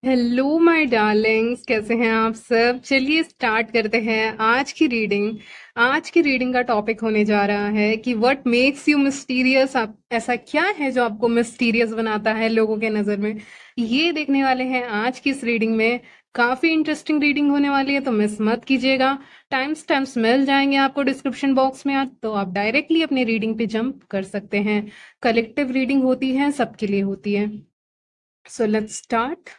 Hello my Darling's, कैसे हैं आप सब। चलिए स्टार्ट करते हैं आज की रीडिंग का टॉपिक होने जा रहा है कि व्हाट मेक्स यू मिस्टीरियस। आप ऐसा क्या है जो आपको मिस्टीरियस बनाता है लोगों के नजर में, ये देखने वाले हैं आज की इस रीडिंग में। काफी इंटरेस्टिंग रीडिंग होने वाली है, तो मिस मत कीजिएगा। टाइम्स टाइम्स मिल जाएंगे आपको डिस्क्रिप्शन बॉक्स में, तो आप डायरेक्टली अपनी रीडिंग पे जंप कर सकते हैं। कलेक्टिव रीडिंग होती है, सबके लिए होती है। So let's start.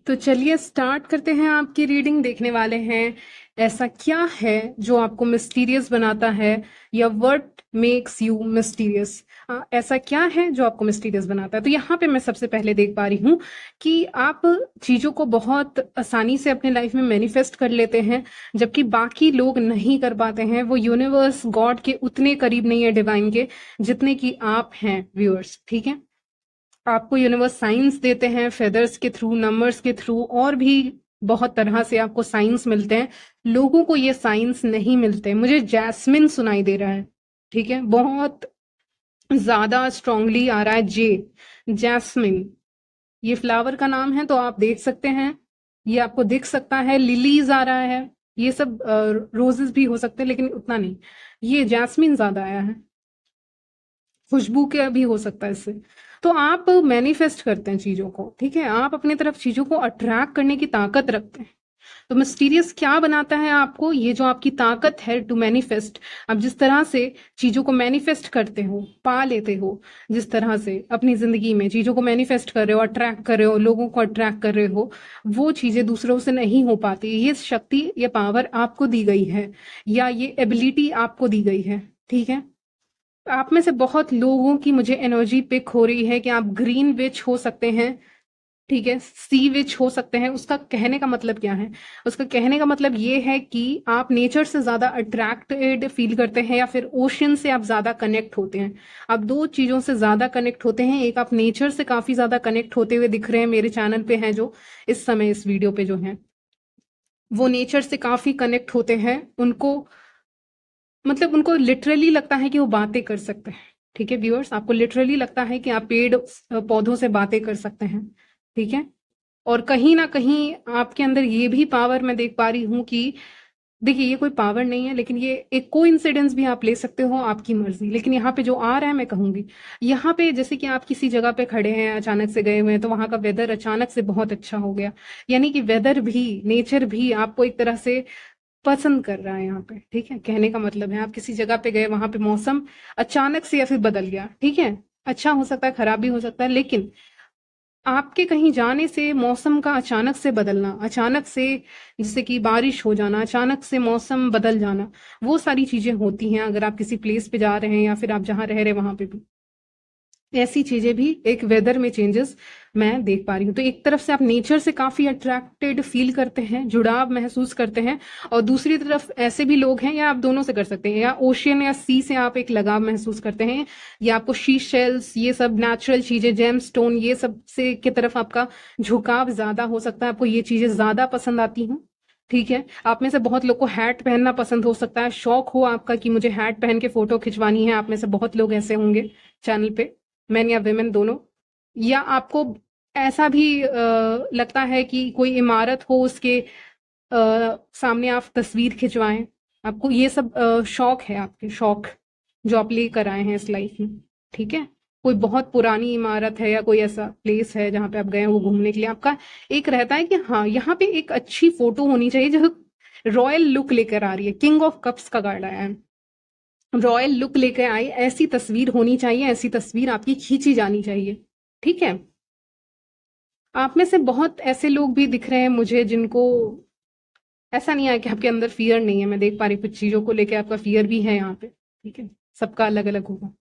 तो चलिए स्टार्ट करते हैं। आपकी रीडिंग देखने वाले हैं ऐसा क्या है जो आपको मिस्टीरियस बनाता है, या व्हाट मेक्स यू मिस्टीरियस। ऐसा क्या है जो आपको मिस्टीरियस बनाता है। तो यहाँ पे मैं सबसे पहले देख पा रही हूँ कि आप चीजों को बहुत आसानी से अपने लाइफ में मैनिफेस्ट कर लेते हैं, जबकि बाकी लोग नहीं कर पाते हैं। वो यूनिवर्स गॉड के उतने करीब नहीं है, डिवाइन के, जितने की आप हैं व्यूअर्स। ठीक है, आपको यूनिवर्स साइंस देते हैं, फेदर्स के थ्रू, नंबर्स के थ्रू, और भी बहुत तरह से आपको साइंस मिलते हैं। लोगों को ये साइंस नहीं मिलते। मुझे जैस्मिन सुनाई दे रहा है, ठीक है, बहुत ज्यादा स्ट्रांगली आ रहा है जे, जैस्मिन। ये फ्लावर का नाम है, तो आप देख सकते हैं, ये आपको दिख सकता है। लिलीज आ रहा है, ये सब रोजेस भी हो सकते हैं, लेकिन उतना नहीं। ये जैस्मिन ज्यादा आया है, खुशबू के भी हो सकता है इससे। तो आप मैनिफेस्ट करते हैं चीजों को, ठीक है, आप अपनी तरफ चीजों को अट्रैक्ट करने की ताकत रखते हैं। तो मिस्टीरियस क्या बनाता है आपको, ये जो आपकी ताकत है टू मैनिफेस्ट। आप जिस तरह से चीजों को मैनिफेस्ट करते हो, पा लेते हो, जिस तरह से अपनी जिंदगी में चीजों को मैनिफेस्ट कर रहे हो, अट्रैक्ट कर रहे हो, लोगों को अट्रैक्ट कर रहे हो, वो चीजें दूसरों से नहीं हो पाती। ये शक्ति, ये पावर आपको दी गई है, या ये एबिलिटी आपको दी गई है। ठीक है, आप में से बहुत लोगों की मुझे एनर्जी पिक हो रही है कि आप ग्रीन विच हो सकते हैं, ठीक है, सी विच हो सकते हैं। उसका कहने का मतलब क्या है, उसका कहने का मतलब ये है कि आप नेचर से ज्यादा अट्रैक्टेड फील करते हैं, या फिर ओशन से आप ज्यादा कनेक्ट होते हैं। आप दो चीजों से ज्यादा कनेक्ट होते हैं। एक, आप नेचर से काफी ज्यादा कनेक्ट होते हुए दिख रहे हैं मेरे चैनल पे हैं जो इस समय इस वीडियो पे जो हैं, वो नेचर से काफी कनेक्ट होते हैं। उनको मतलब उनको लिटरली लगता है कि वो बातें कर सकते हैं। ठीक है व्यूअर्स, आपको लिटरली लगता है कि आप पेड़ पौधों से बातें कर सकते हैं। ठीक है, और कहीं ना कहीं आपके अंदर ये भी पावर मैं देख पा रही हूँ कि, देखिए ये कोई पावर नहीं है, लेकिन ये एक कोइंसिडेंस भी आप ले सकते हो, आपकी मर्जी। लेकिन यहाँ पे जो आ रहा है मैं कहूंगी, यहाँ पे जैसे कि आप किसी जगह पे खड़े हैं, अचानक से गए हुए हैं, तो वहां का वेदर अचानक से बहुत अच्छा हो गया। यानी कि वेदर भी, नेचर भी आपको एक तरह से पसंद कर रहा है यहाँ पे। ठीक है, कहने का मतलब है आप किसी जगह पे गए, वहां पे मौसम अचानक से या फिर बदल गया। ठीक है, अच्छा हो सकता है, खराब भी हो सकता है, लेकिन आपके कहीं जाने से मौसम का अचानक से बदलना, अचानक से जैसे कि बारिश हो जाना, अचानक से मौसम बदल जाना, वो सारी चीजें होती हैं अगर आप किसी प्लेस पे जा रहे हैं, या फिर आप जहां रह रहे हैं वहां पे भी ऐसी चीजें भी, एक वेदर में चेंजेस मैं देख पा रही हूँ। तो एक तरफ से आप नेचर से काफी अट्रैक्टेड फील करते हैं, जुड़ाव महसूस करते हैं, और दूसरी तरफ ऐसे भी लोग हैं, या आप दोनों से कर सकते हैं, या ओशियन या सी से आप एक लगाव महसूस करते हैं, या आपको शी शेल्स, ये सब नेचुरल चीजें, जेम स्टोन, ये सब से की तरफ आपका झुकाव ज्यादा हो सकता है, आपको ये चीजें ज्यादा पसंद आती हैं। ठीक है, आप में से बहुत लोग को हैट पहनना पसंद हो सकता है, शौक हो आपका कि मुझे हैट पहन के फोटो खिंचवानी है। आप में से बहुत लोग ऐसे होंगे चैनल पे, मेन या विमेन दोनों। या आपको ऐसा भी लगता है कि कोई इमारत हो, उसके सामने आप तस्वीर खिंचवाएं। आपको ये सब शौक है, आपके शौक जो आप लेकर आए हैं इस लाइफ में। ठीक है, कोई बहुत पुरानी इमारत है, या कोई ऐसा प्लेस है जहां पे आप गए हैं वो घूमने के लिए, आपका एक रहता है कि हाँ यहाँ पे एक अच्छी फोटो होनी चाहिए जो रॉयल लुक लेकर आ रही है। किंग ऑफ कप्स का कार्ड आया है, रॉयल लुक लेकर आई, ऐसी तस्वीर होनी चाहिए, ऐसी तस्वीर आपकी खींची जानी चाहिए। ठीक है, आप में से बहुत ऐसे लोग भी दिख रहे हैं मुझे जिनको ऐसा नहीं है कि आपके अंदर फियर नहीं है। मैं देख पा रही हूँ कुछ चीजों को लेकर आपका फियर भी है यहाँ पे। ठीक है, सबका अलग अलग होगा।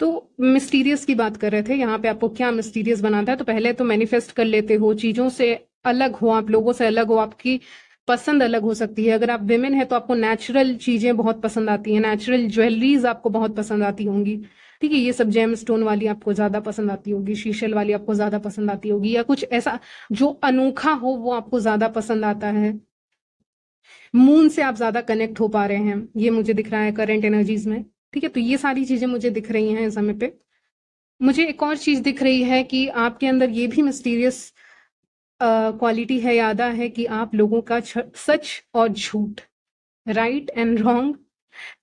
तो मिस्टीरियस की बात कर रहे थे, यहाँ पे आपको क्या मिस्टीरियस बनाता है। तो पहले तो मैनिफेस्ट कर लेते हो, चीजों से अलग हो, आप लोगों से अलग हो, आपकी पसंद अलग हो सकती है। अगर आप विमेन है तो आपको नेचुरल चीजें बहुत पसंद आती हैं, नेचुरल ज्वेलरीज आपको बहुत पसंद आती होंगी। ठीक है, ये सब जेम स्टोन वाली आपको ज्यादा पसंद आती होगी, शीशल वाली आपको ज्यादा पसंद आती होगी, या कुछ ऐसा जो अनोखा हो वो आपको ज्यादा पसंद आता है। मून से आप ज्यादा कनेक्ट हो पा रहे हैं, ये मुझे दिख रहा है करंट एनर्जीज में। ठीक है, तो ये सारी चीजें मुझे दिख रही हैं इस समय पे। मुझे एक और चीज दिख रही है कि आपके अंदर ये भी मिस्टीरियस क्वालिटी है, यादा है कि आप लोगों का सच और झूठ, राइट एंड रॉन्ग,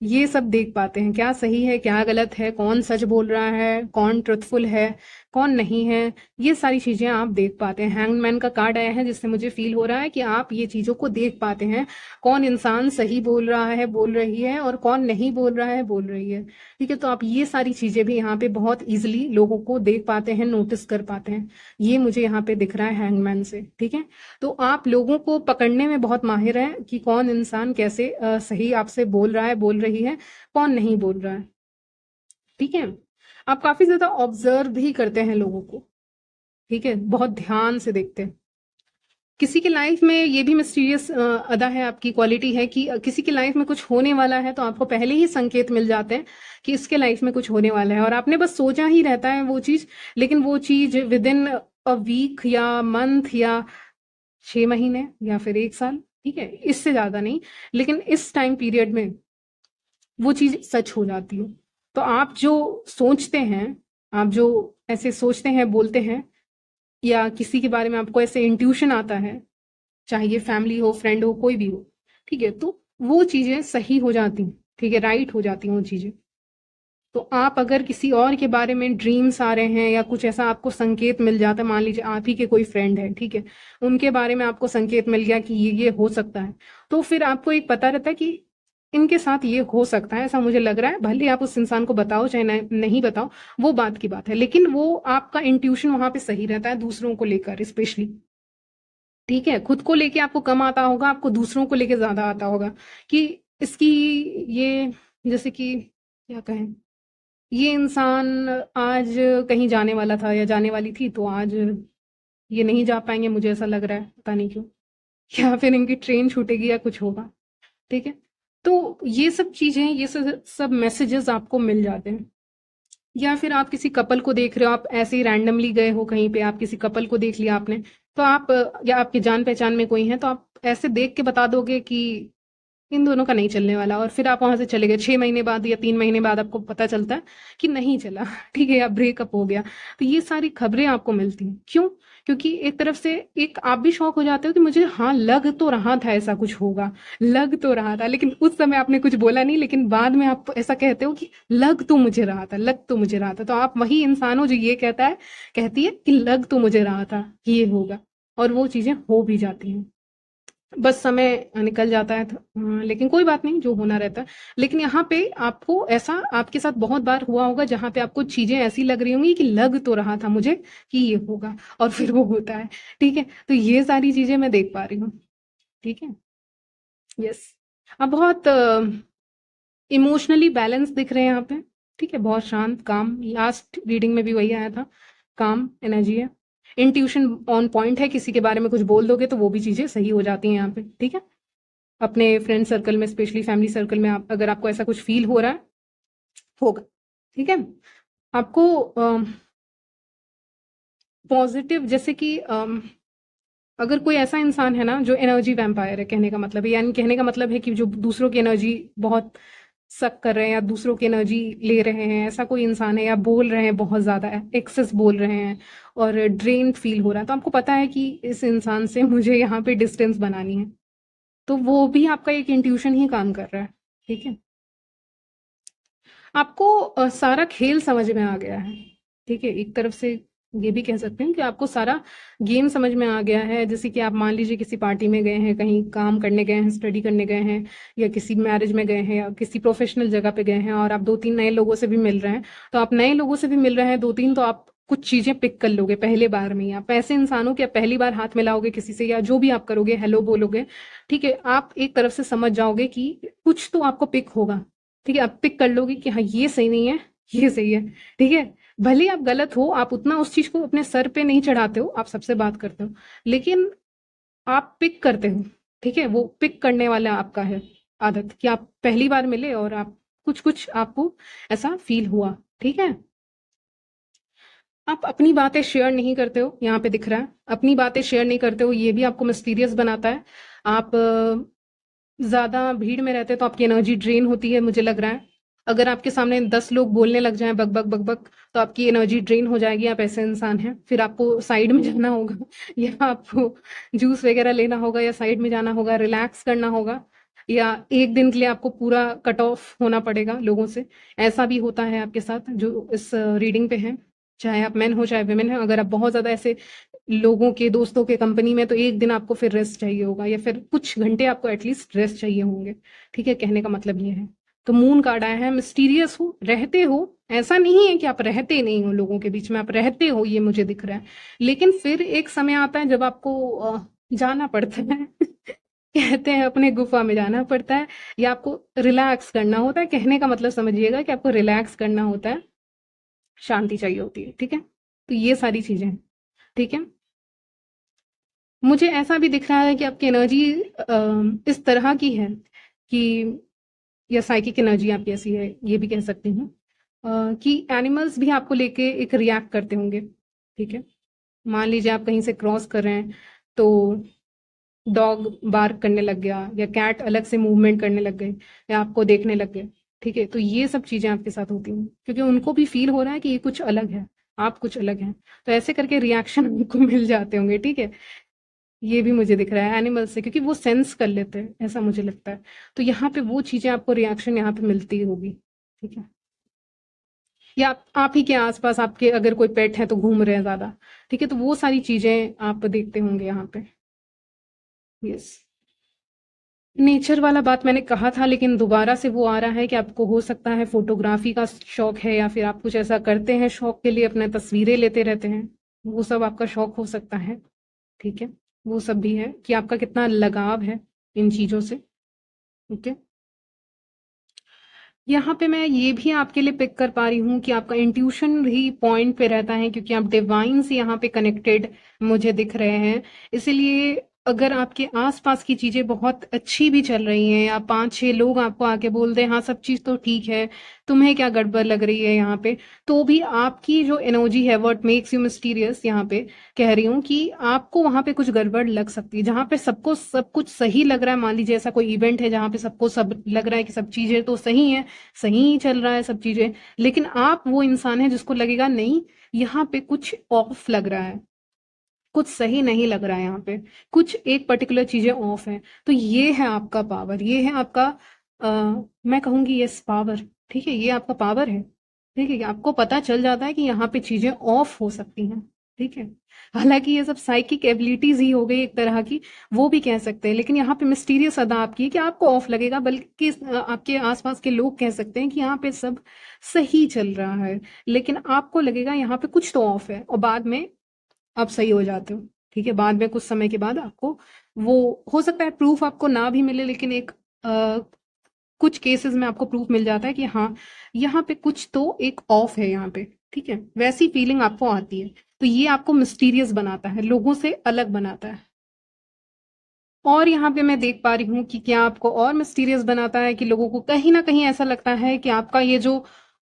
ये सब देख पाते हैं। क्या सही है, क्या गलत है, कौन सच बोल रहा है, कौन ट्रुथफुल है, कौन नहीं है, ये सारी चीजें आप देख पाते हैं। हैंगमैन का कार्ड आया है जिससे मुझे फील हो रहा है कि आप ये चीजों को देख पाते हैं। कौन इंसान सही बोल रहा है, बोल रही है, और कौन नहीं बोल रहा है, बोल रही है। ठीक है, तो आप ये सारी चीजें भी यहाँ पे बहुत इजिली लोगों को देख पाते हैं, नोटिस कर पाते हैं। ये मुझे यहाँ पे दिख रहा है हैंगमैन से। ठीक है, तो आप लोगों को पकड़ने में बहुत माहिर हैं कि कौन इंसान कैसे सही आपसे बोल रहा है, बोल रही है, कौन नहीं बोल रहा है। ठीक है, आप काफी ज्यादा ऑब्जर्व भी करते हैं लोगों को। ठीक है, बहुत ध्यान से देखते हैं। किसी की लाइफ में ये भी मिस्टीरियस अदा है, आपकी क्वालिटी है कि किसी की लाइफ में कुछ होने वाला है तो आपको पहले ही संकेत मिल जाते हैं कि इसके लाइफ में कुछ होने वाला है, और आपने बस सोचा ही रहता है वो चीज, लेकिन वो चीज विद इन अ वीक या मंथ या 6 महीने या फिर 1 साल, ठीक है, इससे ज्यादा नहीं, लेकिन इस टाइम पीरियड में वो चीज सच हो जाती है। तो आप जो सोचते हैं, आप जो ऐसे सोचते हैं, बोलते हैं, या किसी के बारे में आपको ऐसे इंट्यूशन आता है, चाहे ये फैमिली हो, फ्रेंड हो, कोई भी हो, ठीक है, तो वो चीजें सही हो जाती हैं। ठीक है, राइट हो जाती हैं वो चीजें। तो आप अगर किसी और के बारे में ड्रीम्स आ रहे हैं या कुछ ऐसा आपको संकेत मिल जाता है, मान लीजिए आप ही के कोई फ्रेंड है, ठीक है, उनके बारे में आपको संकेत मिल गया कि ये हो सकता है, तो फिर आपको एक पता रहता है कि इनके साथ ये हो सकता है, ऐसा मुझे लग रहा है। भले आप उस इंसान को बताओ चाहे नहीं बताओ, वो बात की बात है, लेकिन वो आपका इंट्यूशन वहां पे सही रहता है, दूसरों को लेकर स्पेशली। ठीक है, खुद को लेके आपको कम आता होगा, आपको दूसरों को लेके ज्यादा आता होगा कि इसकी ये, जैसे कि क्या कहें, ये इंसान आज कहीं जाने वाला था या जाने वाली थी, तो आज ये नहीं जा पाएंगे, मुझे ऐसा लग रहा है, पता नहीं क्यों। या फिर इनकी ट्रेन छूटेगी या कुछ होगा। ठीक है, तो ये सब चीजें, ये सब सब मैसेजेस आपको मिल जाते हैं। या फिर आप किसी कपल को देख रहे हो, आप ऐसे ही रैंडमली गए हो कहीं पे, आप किसी कपल को देख लिया आपने, तो आप या आपके जान पहचान में कोई है, तो आप ऐसे देख के बता दोगे कि इन दोनों का नहीं चलने वाला, और फिर आप वहां से चले गए, 6 महीने बाद या 3 महीने बाद आपको पता चलता है कि नहीं चला। ठीक है, या ब्रेकअप हो गया। तो ये सारी खबरें आपको मिलती हैं, क्यों? क्योंकि एक तरफ से एक आप भी शौक हो जाते हो कि मुझे हाँ लग तो रहा था ऐसा कुछ होगा, लग तो रहा था, लेकिन उस समय आपने कुछ बोला नहीं, लेकिन बाद में आप ऐसा कहते हो कि लग तो मुझे रहा था, लग तो मुझे रहा था। तो आप वही इंसान हो जो ये कहता है, कहती है कि लग तो मुझे रहा था कि ये होगा, और वो चीजें हो भी जाती हैं। बस समय निकल जाता है, लेकिन कोई बात नहीं, जो होना रहता है। लेकिन यहाँ पे आपको ऐसा आपके साथ बहुत बार हुआ होगा जहां पे आपको चीजें ऐसी लग रही होंगी कि लग तो रहा था मुझे कि ये होगा, और फिर वो होता है। ठीक है, तो ये सारी चीजें मैं देख पा रही हूँ। ठीक है, यस। आप बहुत इमोशनली बैलेंस दिख रहे हैं यहाँ पे। ठीक है, बहुत शांत, काम, लास्ट रीडिंग में भी वही आया था, काम एनर्जी है। इंट्यूशन ऑन पॉइंट है, किसी के बारे में कुछ बोल दोगे तो वो भी चीजें सही हो जाती हैं यहाँ पे। ठीक है, अपने फ्रेंड सर्कल में, स्पेशली फैमिली सर्कल में, आप अगर आपको ऐसा कुछ फील हो रहा है, होगा। ठीक है, आपको पॉजिटिव, जैसे कि अगर कोई ऐसा इंसान है ना जो एनर्जी वैम्पायर है, कहने का मतलब है, यानी कहने का मतलब है कि जो दूसरों की एनर्जी बहुत सक कर रहे हैं या दूसरों की एनर्जी ले रहे हैं, ऐसा कोई इंसान है, या बोल रहे हैं बहुत ज्यादा एक्सेस बोल रहे हैं और ड्रेन फील हो रहा है, तो आपको पता है कि इस इंसान से मुझे यहाँ पे डिस्टेंस बनानी है, तो वो भी आपका एक इंट्यूशन ही काम कर रहा है। ठीक है, आपको सारा खेल समझ में आ गया है। ठीक है, एक तरफ से ये भी कह सकते हैं कि आपको सारा गेम समझ में आ गया है। जैसे कि आप मान लीजिए किसी पार्टी में गए हैं, कहीं काम करने गए हैं, स्टडी करने गए हैं, या किसी मैरिज में गए हैं, या किसी प्रोफेशनल जगह पे गए हैं, और आप 2-3 नए लोगों से भी मिल रहे हैं। तो आप नए लोगों से भी मिल रहे हैं 2-3, तो आप कुछ चीजें पिक कर लोगे पहले बार में ही। आप ऐसे इंसान हो कि आप पहली बार हाथ मिलाओगे किसी से, या जो भी आप करोगे, हेलो बोलोगे, ठीक है, आप एक तरफ से समझ जाओगे कि कुछ तो आपको पिक होगा। ठीक है, आप पिक कर लोगे कि हाँ ये सही नहीं है, ये सही है। ठीक है, भले आप गलत हो, आप उतना उस चीज को अपने सर पे नहीं चढ़ाते हो, आप सबसे बात करते हो, लेकिन आप पिक करते हो। ठीक है, वो पिक करने वाला आपका है आदत, कि आप पहली बार मिले और आप कुछ कुछ आपको ऐसा फील हुआ। ठीक है, आप अपनी बातें शेयर नहीं करते हो, यहाँ पे दिख रहा है, अपनी बातें शेयर नहीं करते हो, ये भी आपको मिस्टीरियस बनाता है। आप ज्यादा भीड़ में रहते हैं तो आपकी एनर्जी ड्रेन होती है, मुझे लग रहा है। अगर आपके सामने 10 लोग बोलने लग जाएं बक बक बक बक, तो आपकी एनर्जी ड्रेन हो जाएगी, आप ऐसे इंसान हैं। फिर आपको साइड में जाना होगा या आपको जूस वगैरह लेना होगा या साइड में जाना होगा, रिलैक्स करना होगा, या एक दिन के लिए आपको पूरा कट ऑफ होना पड़ेगा लोगों से। ऐसा भी होता है आपके साथ जो इस रीडिंग पे है, चाहे आप मेन हो चाहे वेमेन है। अगर आप बहुत ज्यादा ऐसे लोगों के दोस्तों के कंपनी में, तो एक दिन आपको फिर रेस्ट चाहिए होगा, या फिर कुछ घंटे आपको एटलीस्ट रेस्ट चाहिए होंगे। ठीक है, कहने का मतलब ये है। तो मून कार्ड आया है, मिस्टीरियस हो, रहते हो, ऐसा नहीं है कि आप रहते नहीं हो लोगों के बीच में, आप रहते हो, ये मुझे दिख रहा है। लेकिन फिर एक समय आता है जब आपको जाना पड़ता है कहते हैं अपने गुफा में जाना पड़ता है, या आपको रिलैक्स करना होता है। कहने का मतलब समझिएगा कि आपको रिलैक्स करना होता है, शांति चाहिए होती है। ठीक है, तो ये सारी चीजें हैं। ठीक है, मुझे ऐसा भी दिख रहा है कि आपकी एनर्जी इस तरह की है कि, या साइकिक एनर्जी आपकी ऐसी है, ये भी कह सकती हूँ, कि एनिमल्स भी आपको लेके एक रिएक्ट करते होंगे। ठीक है, मान लीजिए आप कहीं से क्रॉस कर रहे हैं, तो डॉग बार्क करने लग गया, या कैट अलग से मूवमेंट करने लग गए, या आपको देखने लग गए। ठीक है, तो ये सब चीजें आपके साथ होती हैं, क्योंकि उनको भी फील हो रहा है कि ये कुछ अलग है, आप कुछ अलग हैं। तो ऐसे करके रिएक्शन उनको मिल जाते होंगे। ठीक है, ये भी मुझे दिख रहा है एनिमल से, क्योंकि वो सेंस कर लेते हैं, ऐसा मुझे लगता है। तो यहाँ पे वो चीजें आपको रिएक्शन यहाँ पे मिलती होगी। ठीक है, या आप ही के आसपास आपके अगर कोई पेट है तो घूम रहे हैं ज्यादा। ठीक है, तो वो सारी चीजें आप देखते होंगे यहाँ पे। यस, नेचर वाला बात मैंने कहा था, लेकिन दोबारा से वो आ रहा है कि आपको हो सकता है फोटोग्राफी का शौक है, या फिर आप कुछ ऐसा करते हैं शौक के लिए, अपने तस्वीरें लेते रहते हैं, वो सब आपका शौक हो सकता है। ठीक है, वो सब भी है कि आपका कितना लगाव है इन चीजों से। ओके, यहाँ पे मैं ये भी आपके लिए पिक कर पा रही हूँ कि आपका इंट्यूशन भी पॉइंट पे रहता है, क्योंकि आप डिवाइन से यहाँ पे कनेक्टेड मुझे दिख रहे हैं। इसीलिए अगर आपके आसपास की चीजें बहुत अच्छी भी चल रही हैं, या 5-6 लोग आपको आके बोल दें हाँ सब चीज तो ठीक है, तुम्हें क्या गड़बड़ लग रही है यहाँ पे, तो भी आपकी जो एनर्जी है, व्हाट मेक्स यू मिस्टीरियस, यहाँ पे कह रही हूँ कि आपको वहां पे कुछ गड़बड़ लग सकती है। जहां पे सबको सब कुछ सही लग रहा है, मान लीजिए ऐसा कोई इवेंट है जहां पे सबको सब लग रहा है कि सब चीजें तो सही है, सही ही चल रहा है सब चीजें, लेकिन आप वो इंसान है जिसको लगेगा नहीं, यहाँ पे कुछ ऑफ लग रहा है, कुछ सही नहीं लग रहा है, यहाँ पे कुछ एक पर्टिकुलर चीजें ऑफ है। तो ये है आपका पावर, ये है आपका मैं कहूंगी यस पावर। ठीक है, ये आपका पावर है। ठीक है, आपको पता चल जाता है कि यहाँ पे चीजें ऑफ हो सकती हैं। ठीक है, हालांकि ये सब साइकिक एबिलिटीज ही हो गई एक तरह की, वो भी कह सकते हैं, लेकिन यहाँ पे मिस्टीरियस अदा आपकी है कि आपको ऑफ लगेगा, बल्कि आपके आसपास के लोग कह सकते हैं कि यहाँ पे सब सही चल रहा है, लेकिन आपको लगेगा यहाँ पे कुछ तो ऑफ है, और बाद में आप सही हो जाते हो। ठीक है, बाद में कुछ समय के बाद आपको वो, हो सकता है प्रूफ आपको ना भी मिले, लेकिन एक कुछ केसेस में आपको प्रूफ मिल जाता है कि हाँ यहाँ पे कुछ तो एक ऑफ है यहाँ पे। ठीक है, वैसी फीलिंग आपको आती है। तो ये आपको मिस्टीरियस बनाता है, लोगों से अलग बनाता है। और यहाँ पे मैं देख पा रही हूँ कि क्या आपको और मिस्टीरियस बनाता है, कि लोगों को कहीं ना कहीं ऐसा लगता है कि आपका ये जो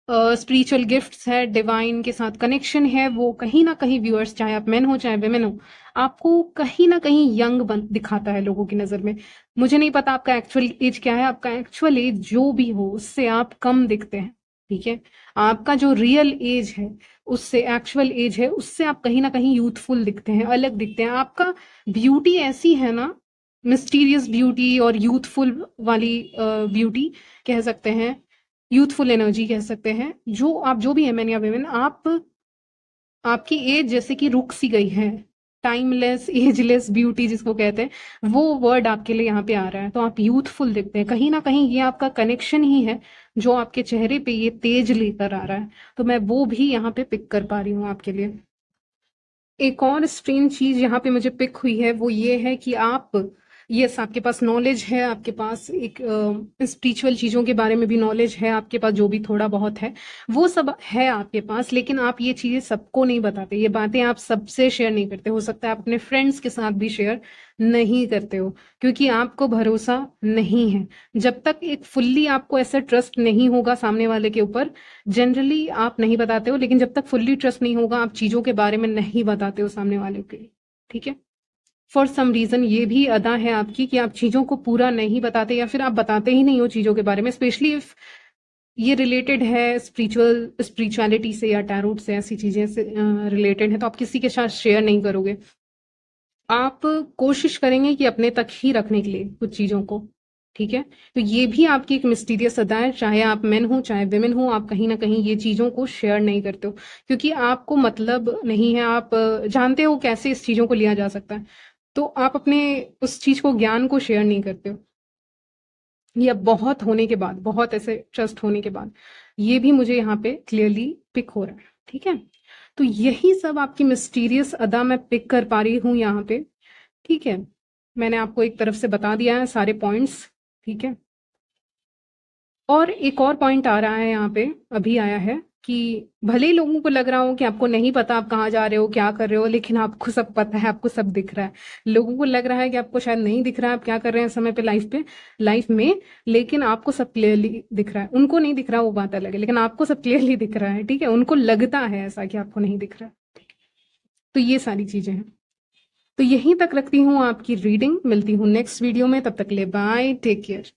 स्पिरिचुअल गिफ्ट्स है, डिवाइन के साथ कनेक्शन है, वो कहीं ना कहीं व्यूअर्स, चाहे आप मेन हो चाहे वेमेन हो, आपको कहीं ना कहीं यंग दिखाता है लोगों की नजर में। मुझे नहीं पता आपका एक्चुअल एज क्या है, आपका एक्चुअल एज जो भी हो उससे आप कम दिखते हैं। ठीक है, आपका जो रियल एज है उससे, एक्चुअल एज है उससे, आप कहीं ना कहीं यूथफुल दिखते हैं, अलग दिखते हैं। आपका ब्यूटी ऐसी है ना, मिस्टीरियस ब्यूटी और यूथफुल वाली ब्यूटी कह सकते हैं, यूथफुल एनर्जी कह सकते हैं, जो आप जो भी है मैन या वेमेन, आप, आपकी एज जैसे कि रुक सी गई है, टाइमलेस एजलेस ब्यूटी जिसको कहते हैं, वो वर्ड आपके लिए यहाँ पे आ रहा है। तो आप यूथफुल दिखते हैं, कहीं ना कहीं ये आपका कनेक्शन ही है जो आपके चेहरे पे ये तेज लेकर आ रहा है। तो मैं वो भी यहाँ पे पिक कर पा रही हूँ आपके लिए। एक और स्ट्रेंज चीज यहाँ पे मुझे पिक हुई है, वो ये है कि आप, यस आपके पास नॉलेज है, आपके पास एक स्पिरिचुअल चीजों के बारे में भी नॉलेज है, आपके पास जो भी थोड़ा बहुत है वो सब है आपके पास, लेकिन आप ये चीजें सबको नहीं बताते, ये बातें आप सबसे शेयर नहीं करते। हो सकता है अपने फ्रेंड्स के साथ भी शेयर नहीं करते हो, क्योंकि आपको भरोसा नहीं है। जब तक एक फुल्ली आपको ऐसा ट्रस्ट नहीं होगा सामने वाले के ऊपर, जनरली आप नहीं बताते हो, लेकिन जब तक फुल्ली ट्रस्ट नहीं होगा, आप चीजों के बारे में नहीं बताते हो सामने वाले के। ठीक है, फॉर सम रीजन ये भी अदा है आपकी कि आप चीजों को पूरा नहीं बताते, या फिर आप बताते ही नहीं हो चीजों के बारे में, स्पेशली इफ ये रिलेटेड है स्पिरिचुअलिटी से या टैरोट से, ऐसी चीजें से रिलेटेड है, तो आप किसी के साथ शेयर नहीं करोगे। आप कोशिश करेंगे कि अपने तक ही रखने के लिए कुछ चीजों को, ठीक है। तो ये भी आपकी एक मिस्टीरियस अदा है, चाहे आप मेन हो चाहे वेमेन हो, आप कहीं ना कहीं ये चीजों को शेयर नहीं करते हो, क्योंकि आपको मतलब नहीं है, आप जानते हो कैसे इस चीजों को लिया जा सकता है, तो आप अपने उस चीज को, ज्ञान को शेयर नहीं करते हो, या बहुत होने के बाद, बहुत ऐसे ट्रस्ट होने के बाद। ये भी मुझे यहाँ पे क्लियरली पिक हो रहा है, ठीक है। तो यही सब आपकी मिस्टीरियस अदा मैं पिक कर पा रही हूँ यहाँ पे, ठीक है। मैंने आपको एक तरफ से बता दिया है सारे पॉइंट्स, ठीक है। और एक और पॉइंट आ रहा है यहाँ पे, अभी आया है, कि भले ही लोगों को लग रहा हो कि आपको नहीं पता आप कहाँ जा रहे हो, क्या कर रहे हो, लेकिन आपको सब पता है, आपको सब दिख रहा है। लोगों को लग रहा है कि आपको शायद नहीं दिख रहा है आप क्या कर रहे हैं समय पे, लाइफ में, लेकिन आपको सब क्लियरली दिख रहा है। उनको नहीं दिख रहा, वो बात अलग है, लेकिन आपको सब क्लियरली दिख रहा है, ठीक है। उनको लगता है ऐसा कि आपको नहीं दिख रहा है, तो ये सारी चीजें हैं। तो यहीं तक रखती हूँ आपकी रीडिंग, मिलती हूँ नेक्स्ट वीडियो में, तब तक ले बाय, टेक केयर।